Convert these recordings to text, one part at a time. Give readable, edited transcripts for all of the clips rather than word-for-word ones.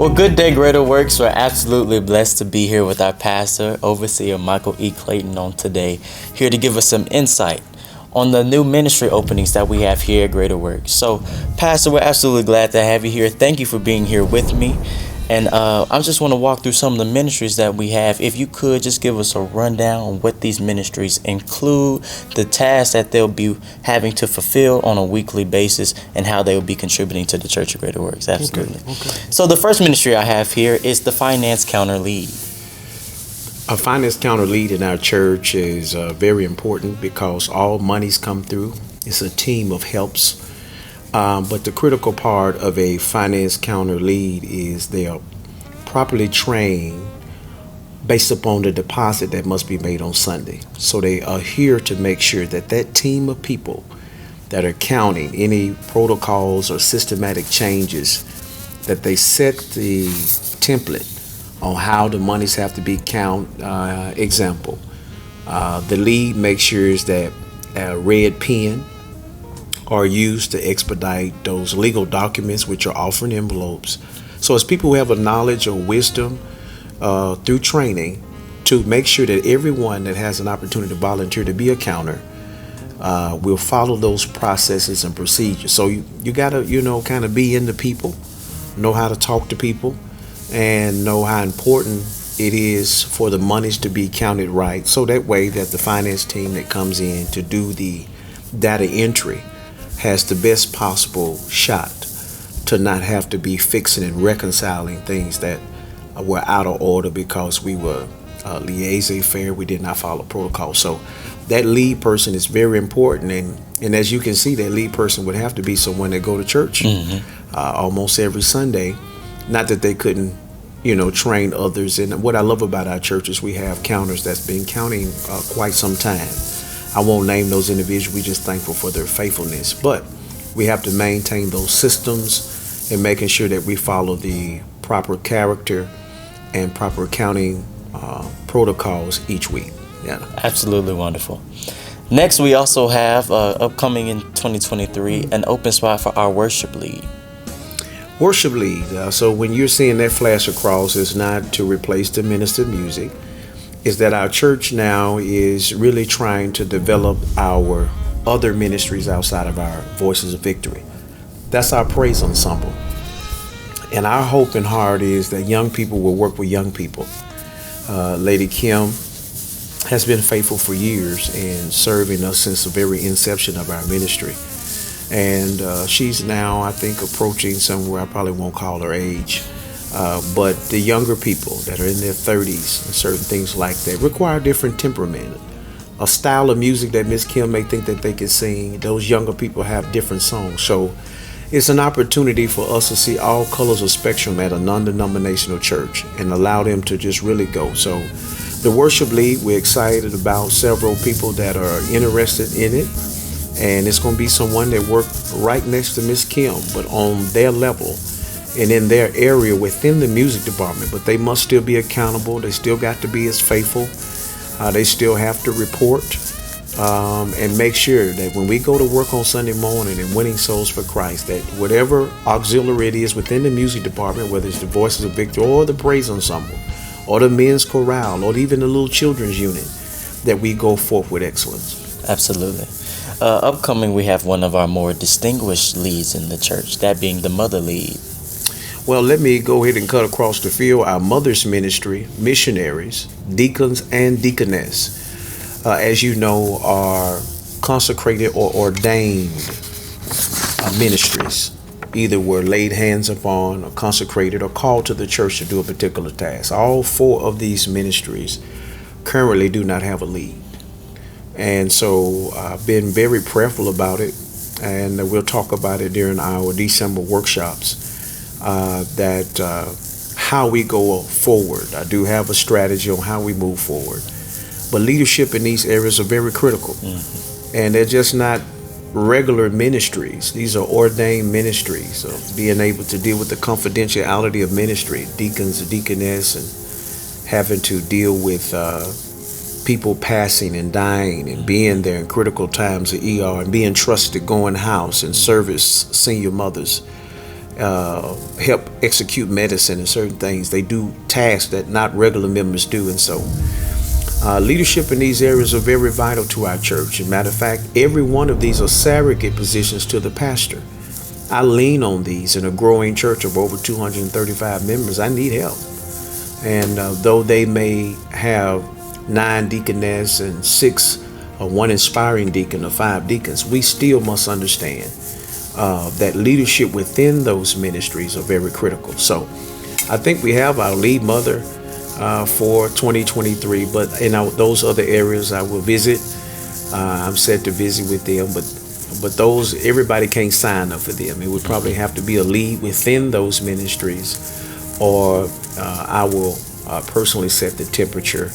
Well, good day, Greater Works. We're absolutely blessed to be here with our pastor, Overseer Michael E. Clayton, on today, here to give us some insight on the new ministry openings that we have here at Greater Works. So, Pastor, we're absolutely glad to have you here. Thank you for being here with me. And I just want to walk through some of the ministries that we have. If you could just give us a rundown on what these ministries include, the tasks that they'll be having to fulfill on a weekly basis, and how they will be contributing to the Church of Greater Works. Absolutely. Okay. So the first ministry I have here is the Finance Counter Lead. A finance counter lead in our church is very important because all monies come through. It's a team of helps. But the critical part of a finance counter lead is they are properly trained based upon the deposit that must be made on Sunday. So they are here to make sure that that team of people that are counting any protocols or systematic changes, that they set the template on how the monies have to be counted. Example, the lead makes sure that a red pen are used to expedite those legal documents, which are often envelopes. So as people who have a knowledge or wisdom through training to make sure that everyone that has an opportunity to volunteer to be a counter will follow those processes and procedures. So you gotta, kind of be in the people, know how to talk to people, and know how important it is for the monies to be counted right. So that way that the finance team that comes in to do the data entry has the best possible shot to not have to be fixing and reconciling things that were out of order because we were laissez-faire. We did not follow protocol. So that lead person is very important. And as you can see, that lead person would have to be someone that go to church almost every Sunday. Not that they couldn't, train others. And what I love about our church is we have counters that's been counting quite some time. I won't name those individuals. We're just thankful for their faithfulness. But we have to maintain those systems and making sure that we follow the proper character and proper accounting protocols each week. Yeah, absolutely wonderful. Next, we also have upcoming in 2023 an open spot for our worship lead. Worship lead. So when you're seeing that flash across, it's not to replace the minister of music. Is that our church now is really trying to develop our other ministries outside of our Voices of Victory. That's our praise ensemble. And our hope and heart is that young people will work with young people. Lady Kim has been faithful for years in serving us since the very inception of our ministry. And she's now, I think, approaching somewhere I probably won't call her age. But the younger people that are in their 30s and certain things like that require different temperament. A style of music that Miss Kim may think that they can sing, those younger people have different songs. So it's an opportunity for us to see all colors of spectrum at a non-denominational church and allow them to just really go. So the worship lead, we're excited about several people that are interested in it. And it's going to be someone that worked right next to Miss Kim, but on their level and in their area within the music department. But they must still be accountable. They still got to be as faithful. They still have to report and make sure that when we go to work on Sunday morning and winning souls for Christ, that whatever auxiliary it is within the music department, whether it's the Voices of Victory or the praise ensemble or the men's chorale or even the little children's unit, that we go forth with excellence. Absolutely. Upcoming, we have one of our more distinguished leads in the church, that being the mother lead. Well, let me go ahead and cut across the field. Our mother's ministry, missionaries, deacons, and deaconess, as you know, are consecrated or ordained ministries. Either were laid hands upon or consecrated or called to the church to do a particular task. All four of these ministries currently do not have a lead. And so I've been very prayerful about it, and we'll talk about it during our December workshops. How we go forward. I do have a strategy on how we move forward. But leadership in these areas are very critical. And they're just not regular ministries. These are ordained ministries of being able to deal with the confidentiality of ministry, deacons and deaconess, and having to deal with people passing and dying and being there in critical times of ER and being trusted to go in house and service senior mothers. help execute medicine and certain things. They do tasks that not regular members do, and so leadership in these areas are very vital to our church. As a matter of fact, every one of these are surrogate positions to the pastor. I lean on these in a growing church of over 235 members. I need help. And though they may have 9 deaconess and 6 or 1 inspiring deacon or 5 deacons, we still must understand that leadership within those ministries are very critical. So I think we have our lead mother for 2023, but in those other areas I will visit. I'm set to visit with them, but those, everybody can't sign up for them. It would probably have to be a lead within those ministries, or I will personally set the temperature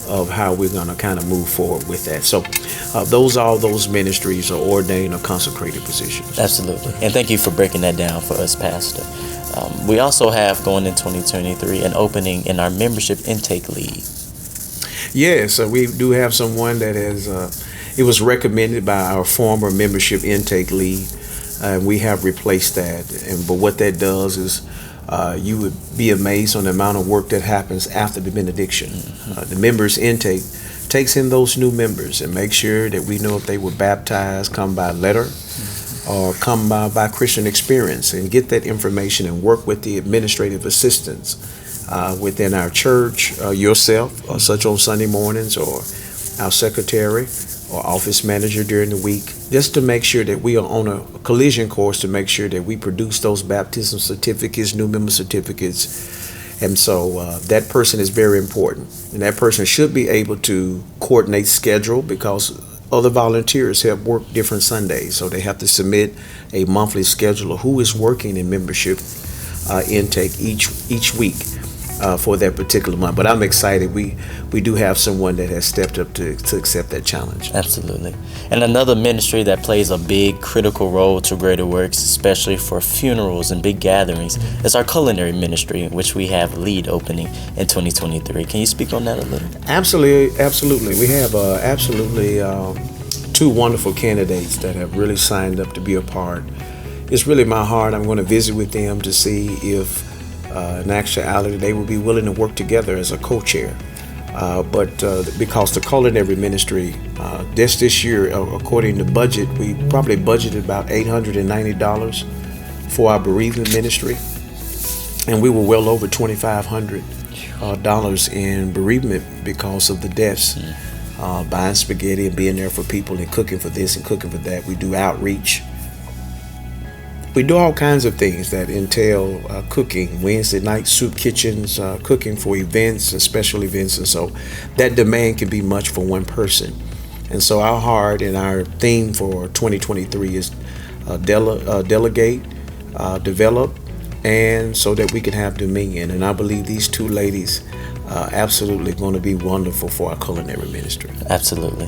of how we're going to kind of move forward with that. So all those ministries are ordained or consecrated positions. Absolutely. And thank you for breaking that down for us, Pastor. We also have, going in 2023, an opening in our membership intake lead. Yes, we do have someone that has, it was recommended by our former membership intake lead, and we have replaced that. But what that does is, you would be amazed on the amount of work that happens after the benediction. The members intake takes in those new members and makes sure that we know if they were baptized, come by letter, or come by Christian experience, and get that information and work with the administrative assistants within our church, yourself, such on Sunday mornings, or our secretary or office manager during the week, just to make sure that we are on a collision course to make sure that we produce those baptism certificates, new member certificates. And so that person is very important. And that person should be able to coordinate schedule, because other volunteers have worked different Sundays. So they have to submit a monthly schedule of who is working in membership intake each week for that particular month. But I'm excited. We do have someone that has stepped up to accept that challenge. Absolutely. And another ministry that plays a big critical role to Greater Works, especially for funerals and big gatherings, is our culinary ministry, in which we have lead opening in 2023. Can you speak on that a little? Absolutely. We have absolutely 2 wonderful candidates that have really signed up to be a part. It's really my heart. I'm going to visit with them to see if in actuality they will be willing to work together as a co-chair. But because the culinary ministry, this year, according to budget, we probably budgeted about $890 for our bereavement ministry, and we were well over $2,500 in bereavement because of the deaths. Buying spaghetti and being there for people and cooking for this and cooking for that. We do outreach. We do all kinds of things that entail cooking, Wednesday night soup kitchens, cooking for events and special events. And so that demand can be much for one person. And so our heart and our theme for 2023 is delegate, develop, and so that we can have dominion. And I believe these 2 ladies absolutely going to be wonderful for our culinary ministry. Absolutely.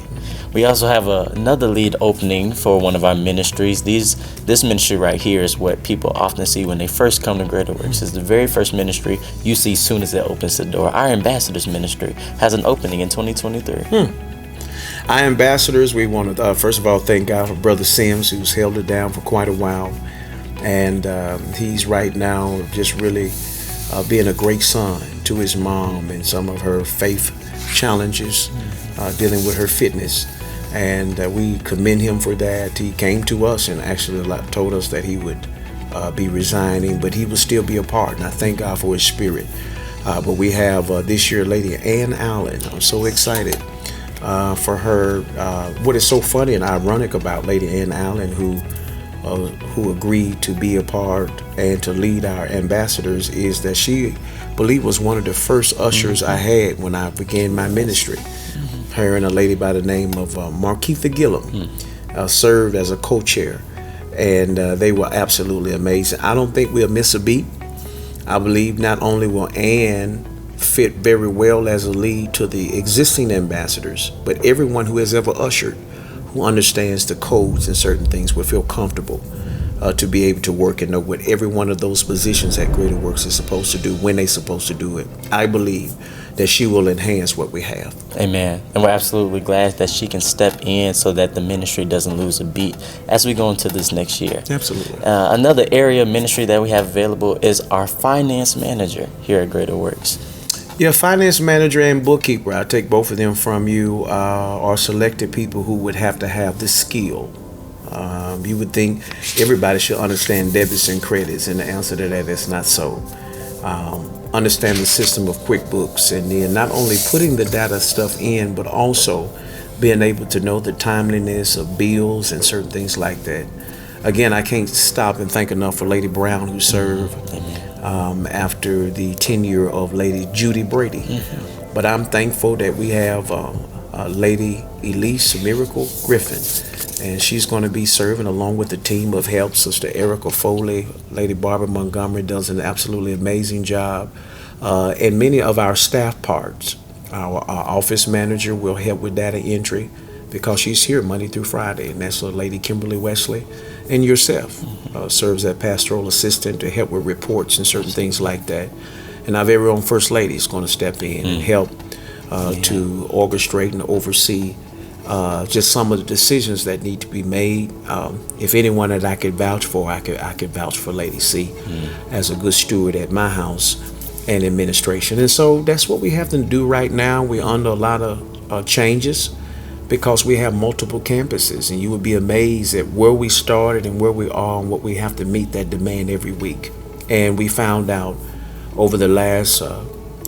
We also have another lead opening for one of our ministries. This ministry right here is what people often see when they first come to Greater Works. It's the very first ministry you see soon as it opens the door. Our ambassadors ministry has an opening in 2023. Our ambassadors, we want to first of all thank God for Brother Sims, who's held it down for quite a while. And he's right now just really being a great son to his mom and some of her faith challenges, dealing with her fitness. And we commend him for that. He came to us and actually told us that he would be resigning, but he will still be a part. And I thank God for his spirit. But we have this year Lady Ann Allen. I'm so excited for her. What is so funny and ironic about Lady Ann Allen, who agreed to be a part and to lead our ambassadors, is that she, I believe, was one of the first ushers I had when I began my ministry. Her and a lady by the name of Markeitha Gillum served as a co-chair, and they were absolutely amazing. I don't think we'll miss a beat. I believe not only will Ann fit very well as a lead to the existing ambassadors, but everyone who has ever ushered, who understands the codes and certain things, will feel comfortable to be able to work and know what every one of those positions at Greater Works is supposed to do, when they're supposed to do it. I believe that she will enhance what we have. Amen. And we're absolutely glad that she can step in so that the ministry doesn't lose a beat as we go into this next year. Absolutely. Another area of ministry that we have available is our finance manager here at Greater Works. Yeah, finance manager and bookkeeper, I take both of them from you, are selected people who would have to have this skill. You would think everybody should understand debits and credits, and the answer to that is not so. Understand the system of QuickBooks, and then not only putting the data stuff in, but also being able to know the timeliness of bills and certain things like that. Again, I can't stop and thank enough for Lady Brown, who served after the tenure of Lady Judy Brady. But I'm thankful that we have Lady Elise Miracle Griffin, and she's going to be serving along with the team of help. Sister Erica Foley, Lady Barbara Montgomery does an absolutely amazing job, and many of our staff parts. Our office manager will help with data entry because she's here Monday through Friday, and that's Lady Kimberly Wesley. And yourself serves as pastoral assistant to help with reports and certain things like that. And our very own First Lady is going to step in and help to orchestrate and oversee just some of the decisions that need to be made. If anyone that I could vouch for, I could vouch for Lady C as a good steward at my house and administration. And so that's what we have to do right now. We're under a lot of changes because we have multiple campuses, and you would be amazed at where we started and where we are and what we have to meet that demand every week. And we found out over the last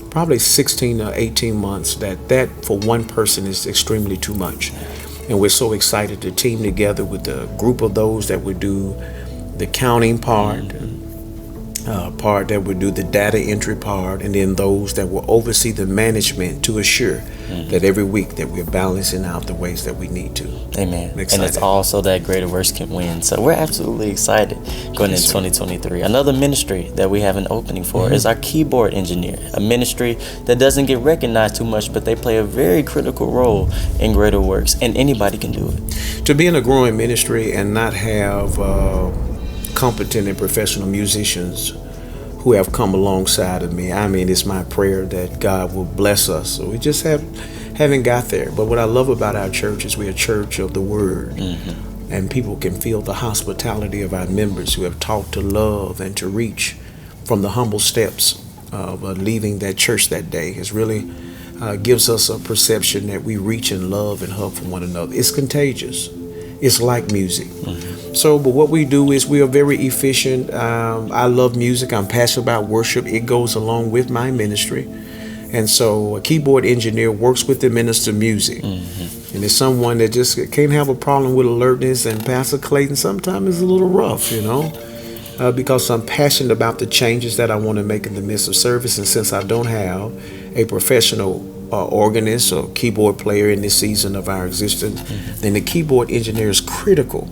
probably 16 or 18 months that for one person is extremely too much. And we're so excited to team together with a group of those that would do the counting part that would do the data entry part, and then those that will oversee the management to assure that every week that we're balancing out the ways that we need to. Amen. And it's also that Greater Works can win. So we're absolutely excited going into 2023. Another ministry that we have an opening for is our keyboard engineer, a ministry that doesn't get recognized too much, but they play a very critical role in Greater Works, and anybody can do it. To be in a growing ministry and not have competent and professional musicians who have come alongside of me, I mean, it's my prayer that God will bless us. So we just haven't got there. But what I love about our church is we're a church of the Word, and people can feel the hospitality of our members who have taught to love and to reach from the humble steps of leaving that church that day. It really gives us a perception that we reach and love and hug for one another. It's contagious. It's like music. So, but what we do is we are very efficient. I love music. I'm passionate about worship. It goes along with my ministry. And so a keyboard engineer works with the minister of music. And it's someone that just can't have a problem with alertness. And Pastor Clayton sometimes is a little rough, because I'm passionate about the changes that I want to make in the midst of service. And since I don't have a professional organist or keyboard player in this season of our existence, then the keyboard engineer is critical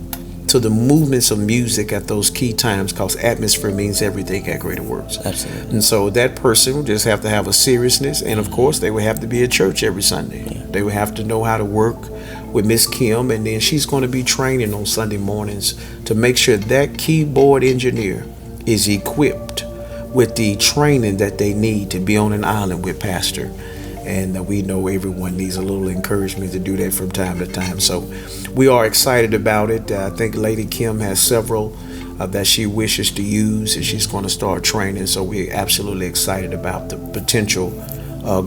to the movements of music at those key times, because atmosphere means everything at Greater Works. Absolutely. And so that person will just have to have a seriousness, and of course they would have to be at church every Sunday. They would have to know how to work with Miss Kim, and then she's going to be training on Sunday mornings to make sure that keyboard engineer is equipped with the training that they need to be on an island with Pastor. And we know everyone needs a little encouragement to do that from time to time. So we are excited about it. I think Lady Kim has several that she wishes to use, and she's going to start training. So we're absolutely excited about the potential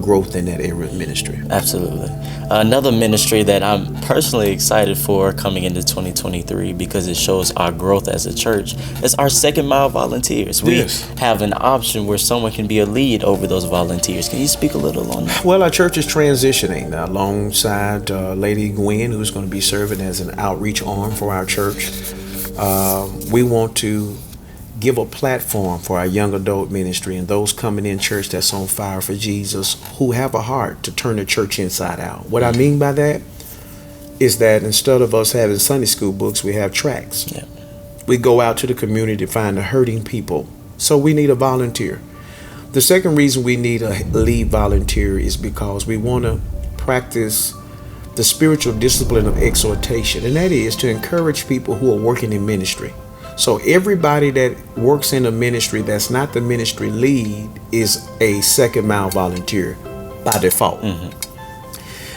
growth in that area of ministry. Absolutely. Another ministry that I'm personally excited for coming into 2023, because it shows our growth as a church, is our second mile volunteers. We have an option where someone can be a lead over those volunteers. Can you speak a little on that? Well, our church is transitioning alongside Lady Gwen, who's going to be serving as an outreach arm for our church. We want to give a platform for our young adult ministry and those coming in church that's on fire for Jesus, who have a heart to turn the church inside out. What I mean by that is that instead of us having Sunday school books, we have tracts. We go out to the community to find the hurting people. So we need a volunteer. The second reason we need a lead volunteer is because we want to practice the spiritual discipline of exhortation, and that is to encourage people who are working in ministry So everybody that works in a ministry that's not the ministry lead is a second mile volunteer by default.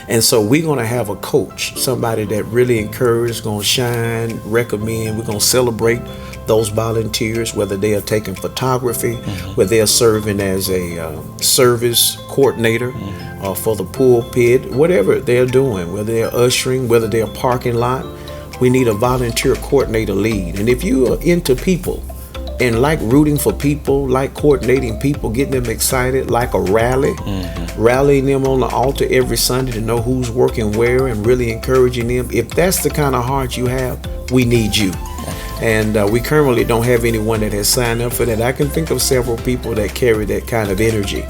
And so we're going to have a coach, somebody that really encourages, going to shine, recommend. We're going to celebrate those volunteers, whether they are taking photography, whether they are serving as a service coordinator for the pulpit, whatever they're doing, whether they're ushering, whether they're parking lot. We need a volunteer coordinator lead. And if you are into people and like rooting for people, like coordinating people, getting them excited, like a rally, rallying them on the altar every Sunday to know who's working where and really encouraging them, if that's the kind of heart you have, we need you. And we currently don't have anyone that has signed up for that. I can think of several people that carry that kind of energy.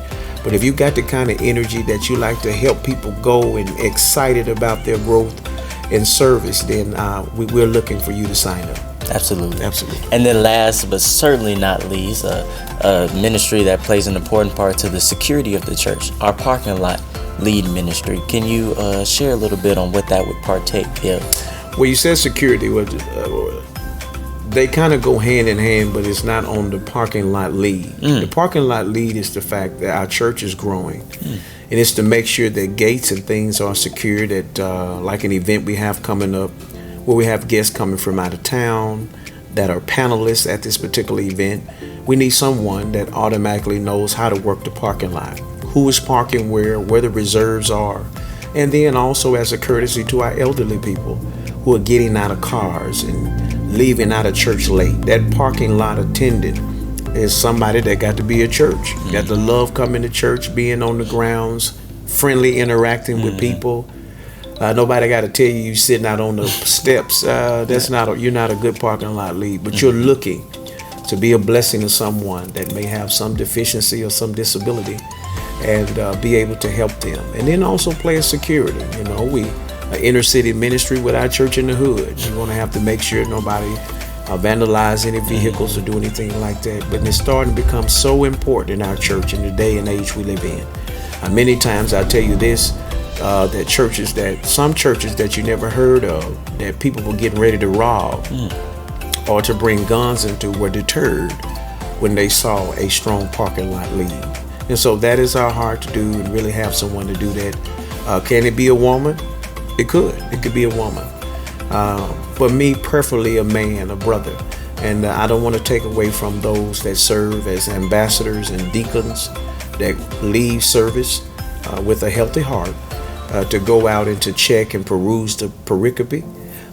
But if you got the kind of energy that you like to help people go and excited about their growth and service, then we're looking for you to sign up. Absolutely. Absolutely. And then last but certainly not least, a ministry that plays an important part to the security of the church, our parking lot lead ministry. Can you share a little bit on what that would partake of? Well, you said security. They kind of go hand in hand, but it's not on the parking lot lead. The parking lot lead is the fact that our church is growing. And it's to make sure that gates and things are secure, that like an event we have coming up where we have guests coming from out of town that are panelists at this particular event, we need someone that automatically knows how to work the parking lot, who is parking where the reserves are, and then also as a courtesy to our elderly people who are getting out of cars and leaving out of church late. That parking lot attendant is somebody that got to be a church, got to love coming to church, being on the grounds, friendly, interacting with people. Nobody got to tell you sitting out on the steps. You're not a good parking lot lead, but you're looking to be a blessing to someone that may have some deficiency or some disability, and be able to help them. And then also play a security. We an inner city ministry with our church in the hood. You're going to have to make sure nobody vandalize any vehicles or do anything like that. But it's starting to become so important in our church in the day and age we live in. Many times I tell you this, that some churches that you never heard of, that people were getting ready to rob or to bring guns into, were deterred when they saw a strong parking lot lead. And so that is our heart to do, and really have someone to do that. Can it be a woman? It could be a woman. But me, preferably a man, a brother. And I don't want to take away from those that serve as ambassadors and deacons that leave service with a healthy heart to go out and to check and peruse the pericope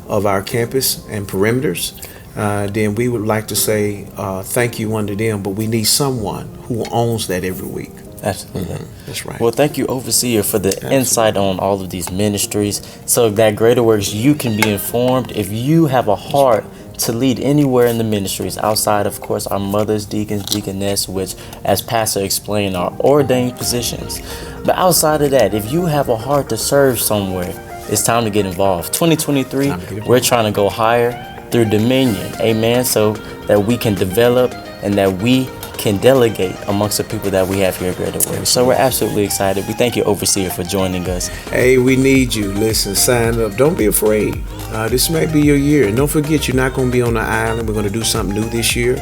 of our campus and perimeters. Then we would like to say thank you unto them, but we need someone who owns that every week. Absolutely. That's right. Well, thank you, Overseer, for the insight on all of these ministries, so that Greater Works, you can be informed. If you have a heart to lead anywhere in the ministries, outside, of course, our mothers, deacons, deaconess, which, as Pastor explained, are ordained positions. But outside of that, if you have a heart to serve somewhere, it's time to get involved. 2023, we're trying to go higher through dominion. Amen. So that we can develop and that we can delegate amongst the people that we have here at Greater Works. So we're absolutely excited. We thank you, Overseer, for joining us. Hey, we need you. Listen, sign up. Don't be afraid. This may be your year. And don't forget, you're not going to be on the island. We're going to do something new this year.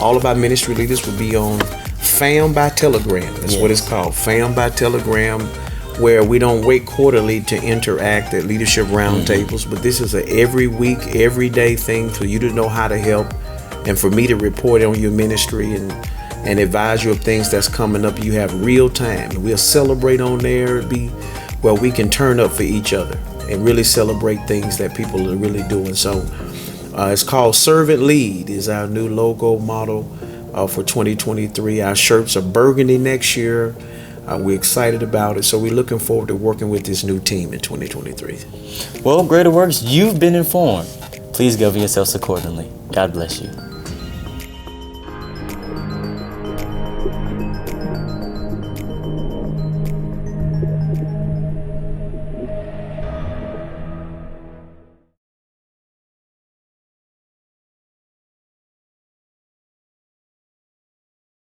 All of our ministry leaders will be on Fam by Telegram. That's what it's called, Fam by Telegram, where we don't wait quarterly to interact at leadership roundtables, but this is a every week, every day thing for you to know how to help, and for me to report on your ministry and advise you of things that's coming up. You have real time. We'll celebrate on there. We can turn up for each other and really celebrate things that people are really doing. So it's called Servant Lead is our new logo model for 2023. Our shirts are burgundy next year. We're excited about it. So we're looking forward to working with this new team in 2023. Well, Greater Works, you've been informed. Please govern yourselves accordingly. God bless you.